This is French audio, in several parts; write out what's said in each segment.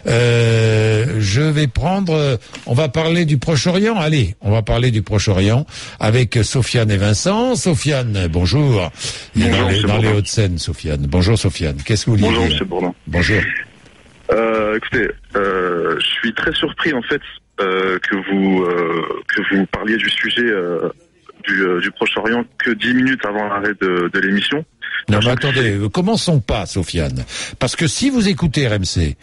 Je vais prendre, on va parler du Proche-Orient. Allez, on va parler du Proche-Orient avec Sofiane et Vincent. Sofiane, bonjour. Il est dans les Hauts-de-Seine, Sofiane. Bonjour Sofiane. Qu'est-ce que vous vouliez dire ? Bonjour, M. Bourdin. Bonjour. Écoutez, je suis très surpris en fait que vous parliez du sujet du Proche-Orient que 10 minutes avant l'arrêt de l'émission. Non mais attendez, commençons pas, Sofiane. Parce que si vous écoutez RMC,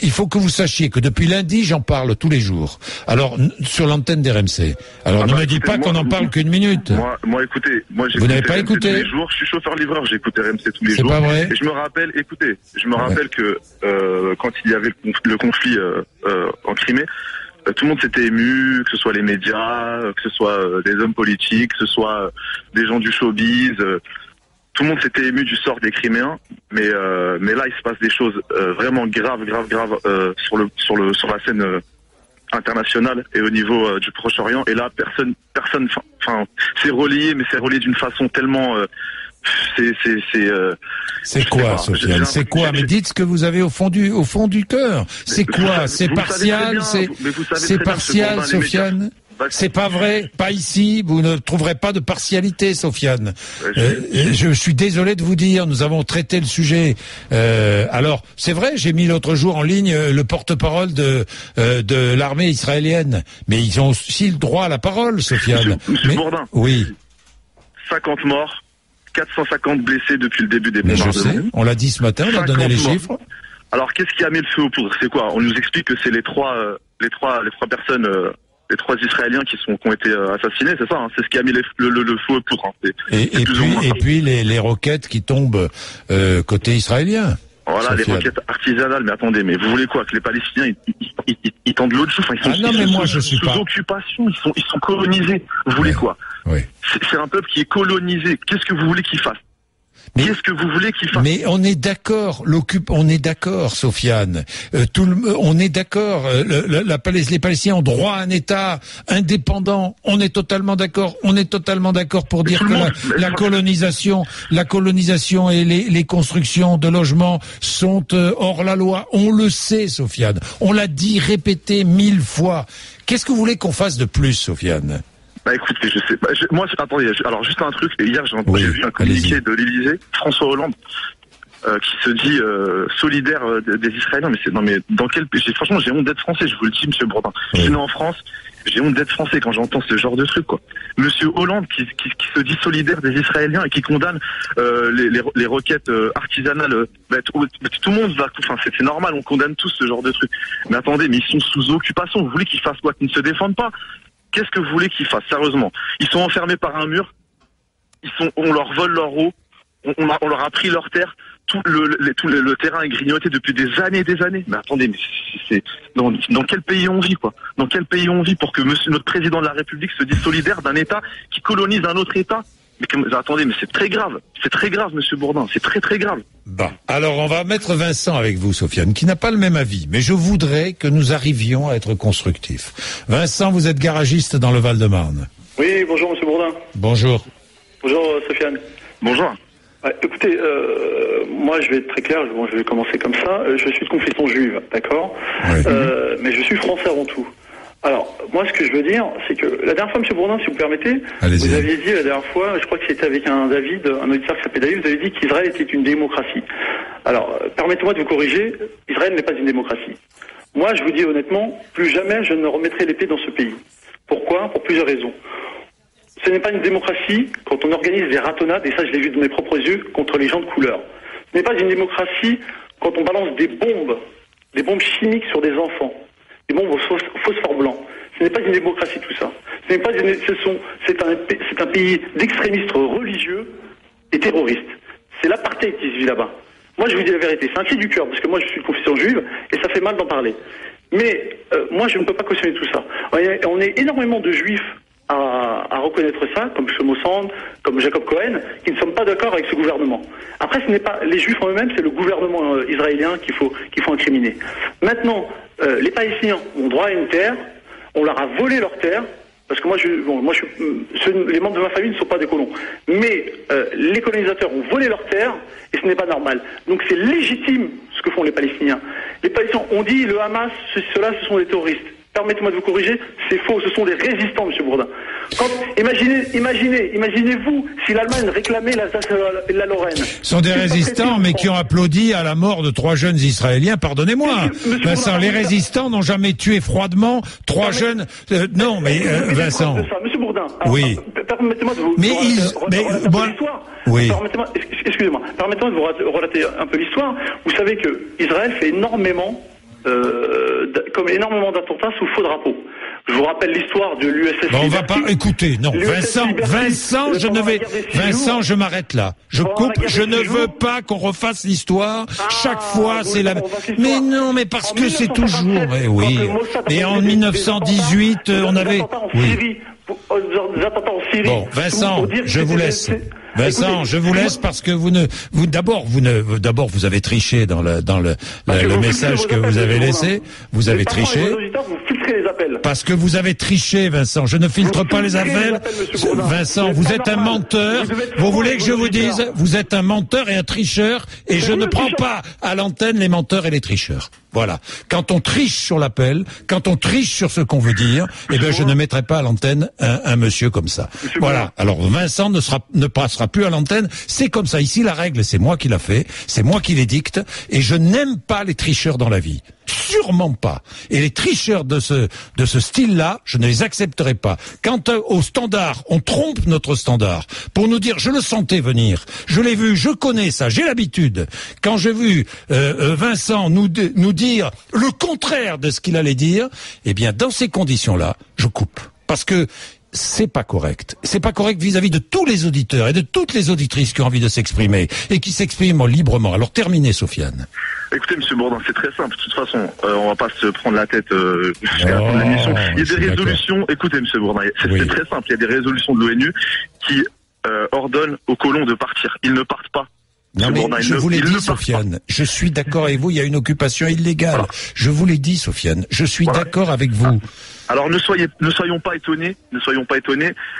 il faut que vous sachiez que depuis lundi, j'en parle tous les jours. Alors, sur l'antenne d'RMC. Alors, ne me dites pas qu'on n'en parle qu'une minute. Moi, écoutez, vous n'avez pas écouté tous les jours. Je suis chauffeur-livreur, j'écoute RMC tous les jours. C'est pas vrai. Et je me rappelle, que quand il y avait le conflit en Crimée, tout le monde s'était ému, que ce soit les médias, que ce soit des hommes politiques, que ce soit des gens du showbiz. Tout le monde s'était ému du sort des Criméens, mais là il se passe des choses vraiment graves sur la scène internationale et au niveau du Proche-Orient. Et là personne, c'est relié, mais c'est relié d'une façon tellement c'est quoi, Sofiane ? C'est quoi ? Mais dites ce que vous avez au fond du cœur. C'est quoi ? C'est partial ? C'est partial, Sofiane ? C'est pas vrai, pas ici, vous ne trouverez pas de partialité, Sofiane. Je suis désolé de vous dire, nous avons traité le sujet. Alors, c'est vrai, j'ai mis l'autre jour en ligne le porte-parole de l'armée israélienne, mais ils ont aussi le droit à la parole, Sofiane. Monsieur Bourdin. Oui. 50 morts, 450 blessés depuis le début des bombardements. Je sais, on l'a dit ce matin, on a donné les chiffres. Alors, qu'est-ce qui a mis le feu aux poudres ? C'est quoi ? On nous explique que c'est les trois personnes... les 3 Israéliens qui ont été assassinés, c'est ça, hein, c'est ce qui a mis le feu aux poudres. Hein, et puis les roquettes qui tombent côté israélien. Voilà, Sofiane. Les roquettes artisanales, mais attendez, mais vous voulez quoi ? Que les Palestiniens ils tendent l'autre jour, ils sont sous occupation, ils sont colonisés. Vous voulez quoi ? Oui. C'est un peuple qui est colonisé. Qu'est-ce que vous voulez qu'ils fassent ? Qu'est-ce que vous voulez qu'il fasse ? Mais on est d'accord, on est d'accord, Sofiane. On est d'accord. Les Palestiniens ont droit à un État indépendant. On est totalement d'accord. On est totalement d'accord pour dire que la colonisation et les constructions de logements sont hors la loi. On le sait, Sofiane. On l'a dit, répété 1000 fois. Qu'est-ce que vous voulez qu'on fasse de plus, Sofiane ? Écoutez, je sais pas. Attendez. Alors juste un truc. Hier, j'ai vu un communiqué de l'Élysée, François Hollande, qui se dit solidaire des Israéliens. Mais dans quel pays ? Franchement, j'ai honte d'être français. Je vous le dis, Monsieur Bourdin. Je suis né en France. J'ai honte d'être français quand j'entends ce genre de truc, quoi. Monsieur Hollande qui se dit solidaire des Israéliens et qui condamne les requêtes artisanales. Tout le monde va. Enfin, c'est normal. On condamne tous ce genre de truc. Mais attendez, mais ils sont sous occupation. Vous voulez qu'ils fassent quoi ? Qu'ils ne se défendent pas ? Qu'est-ce que vous voulez qu'ils fassent, sérieusement ? Ils sont enfermés par un mur, on leur vole leur eau, on leur a pris leur terre, tout le terrain est grignoté depuis des années et des années. Mais attendez, mais dans quel pays on vit, quoi ? Dans quel pays on vit pour que notre président de la République se dise solidaire d'un État qui colonise un autre État ? Attendez, mais c'est très grave, Monsieur Bourdin, c'est très très grave. Bon, alors on va mettre Vincent avec vous, Sofiane, qui n'a pas le même avis, mais je voudrais que nous arrivions à être constructifs. Vincent, vous êtes garagiste dans le Val-de-Marne. Oui, bonjour Monsieur Bourdin. Bonjour. Bonjour Sofiane. Bonjour. Écoutez, moi je vais être très clair, je vais commencer comme ça. Je suis de confession juive, d'accord, oui. Mais je suis français avant tout. Alors, moi, ce que je veux dire, c'est que la dernière fois, M. Bourdin, si vous permettez, vous aviez dit la dernière fois, je crois que c'était avec un auditeur qui s'appelait David, vous avez dit qu'Israël était une démocratie. Alors, permettez-moi de vous corriger, Israël n'est pas une démocratie. Moi, je vous dis honnêtement, plus jamais je ne remettrai les pieds dans ce pays. Pourquoi ? Pour plusieurs raisons. Ce n'est pas une démocratie quand on organise des ratonnades, et ça je l'ai vu de mes propres yeux, contre les gens de couleur. Ce n'est pas une démocratie quand on balance des bombes chimiques sur des enfants. Des bombes au phosphore blanc. Ce n'est pas une démocratie tout ça. C'est un pays d'extrémistes religieux et terroristes. C'est l'apartheid qui se vit là-bas. Moi je vous dis la vérité, c'est un cri du cœur, parce que moi je suis de confession juive et ça fait mal d'en parler. Mais moi je ne peux pas cautionner tout ça. On est énormément de juifs à reconnaître ça, comme Shlomo Sand, comme Jacob Cohen, qui ne sont pas d'accord avec ce gouvernement. Après, ce n'est pas les Juifs en eux-mêmes, c'est le gouvernement israélien qu'il faut incriminer. Maintenant, les Palestiniens ont droit à une terre, on leur a volé leur terre, parce que les membres de ma famille ne sont pas des colons. Mais les colonisateurs ont volé leur terre, et ce n'est pas normal. Donc c'est légitime ce que font les Palestiniens. Les Palestiniens, on dit le Hamas, ceux-là, ce sont des terroristes. Permettez-moi de vous corriger, c'est faux, ce sont des résistants, M. Bourdin. Imaginez-vous si l'Allemagne réclamait la Lorraine. Ce sont des résistants, mais qui ont applaudi à la mort de 3 jeunes Israéliens, pardonnez-moi. Vincent, les résistants n'ont jamais tué froidement 3 jeunes... non, mais Vincent... Monsieur Bourdin, oui. Permettez-moi de vous... Oui. Excusez-moi, permettez-moi de vous relater un peu l'histoire. Vous savez que Israël fait énormément d'attentats sous faux drapeau. Je vous rappelle l'histoire de l'USS. On va pas écouter. Non, Vincent, je m'arrête là. Je coupe. Je ne veux pas qu'on refasse l'histoire. Chaque fois, c'est la. Mais non, mais parce que c'est toujours. Mais oui. Et en 1918, on avait. Oui. Bon, Vincent, je vous laisse. Vincent, je vous laisse parce que d'abord vous avez triché dans le message que vous avez laissé. Vous avez triché. Parce que vous avez triché, Vincent. Je ne filtre pas les appels. Vincent, vous êtes un menteur. Vous voulez que je vous dise, vous êtes un menteur et un tricheur, et je ne prends pas à l'antenne les menteurs et les tricheurs. Voilà. Quand on triche sur l'appel, quand on triche sur ce qu'on veut dire, eh bien, je ne mettrai pas à l'antenne un monsieur comme ça. Voilà. Alors, Vincent ne passera plus à l'antenne. C'est comme ça. Ici, la règle, c'est moi qui l'a fait. C'est moi qui l'édicte. Et je n'aime pas les tricheurs dans la vie. Sûrement pas. Et les tricheurs de ce style-là, je ne les accepterai pas. Quant au standard, on trompe notre standard pour nous dire, je le sentais venir, je l'ai vu, je connais ça, j'ai l'habitude. Quand j'ai vu Vincent nous dire le contraire de ce qu'il allait dire, eh bien, dans ces conditions-là, je coupe. Parce que c'est pas correct. C'est pas correct vis-à-vis de tous les auditeurs et de toutes les auditrices qui ont envie de s'exprimer et qui s'expriment librement. Alors terminez, Sofiane. Écoutez, Monsieur Bourdin, c'est très simple. De toute façon, on va pas se prendre la tête jusqu'à la fin de l'émission. Il y a des résolutions. Écoutez, Monsieur Bourdin, c'est très simple. Il y a des résolutions de l'ONU qui ordonnent aux colons de partir. Ils ne partent pas. Non mais je vous l'ai dit, Sofiane, je suis d'accord avec vous, il y a une occupation illégale. Voilà. Je vous l'ai dit, Sofiane, je suis d'accord avec vous. Alors ne soyons pas étonnés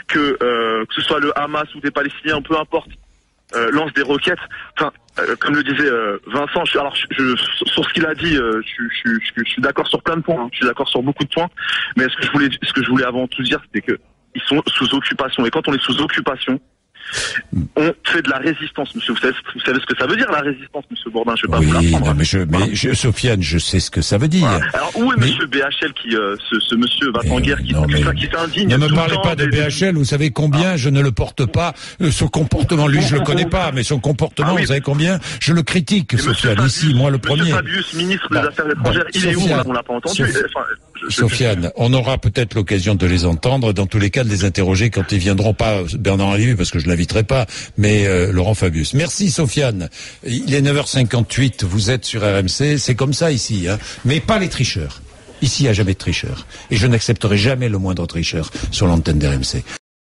que ce soit le Hamas ou des Palestiniens, peu importe, lance des roquettes. Enfin, comme le disait Vincent, sur ce qu'il a dit, je suis d'accord sur plein de points, hein, je suis d'accord sur beaucoup de points, mais ce que je voulais avant tout dire, c'était que ils sont sous occupation, et quand on est sous occupation, on fait de la résistance, monsieur. Vous savez ce que ça veut dire, la résistance, monsieur Bourdin? Je vais pas vous l'apprendre. Mais Sofiane, je sais ce que ça veut dire. Voilà. Alors, où est monsieur BHL ce monsieur va en guerre qui fait indigne? Ne me parlez pas de BHL, vous savez combien je ne le porte pas. Son comportement, lui, je le connais pas, mais son comportement, vous savez combien je le critique, Sofiane, ici, moi le premier. Monsieur Fabius, ministre des Affaires étrangères, il est où? On l'a pas entendu. Sofiane, on aura peut-être l'occasion de les entendre, dans tous les cas de les interroger quand ils viendront, pas Bernard Lévy parce que je l'inviterai pas, mais Laurent Fabius. Merci Sofiane. Il est 9h58, vous êtes sur RMC, c'est comme ça ici, hein, mais pas les tricheurs. Ici, il n'y a jamais de tricheurs. Et je n'accepterai jamais le moindre tricheur sur l'antenne d'RMC.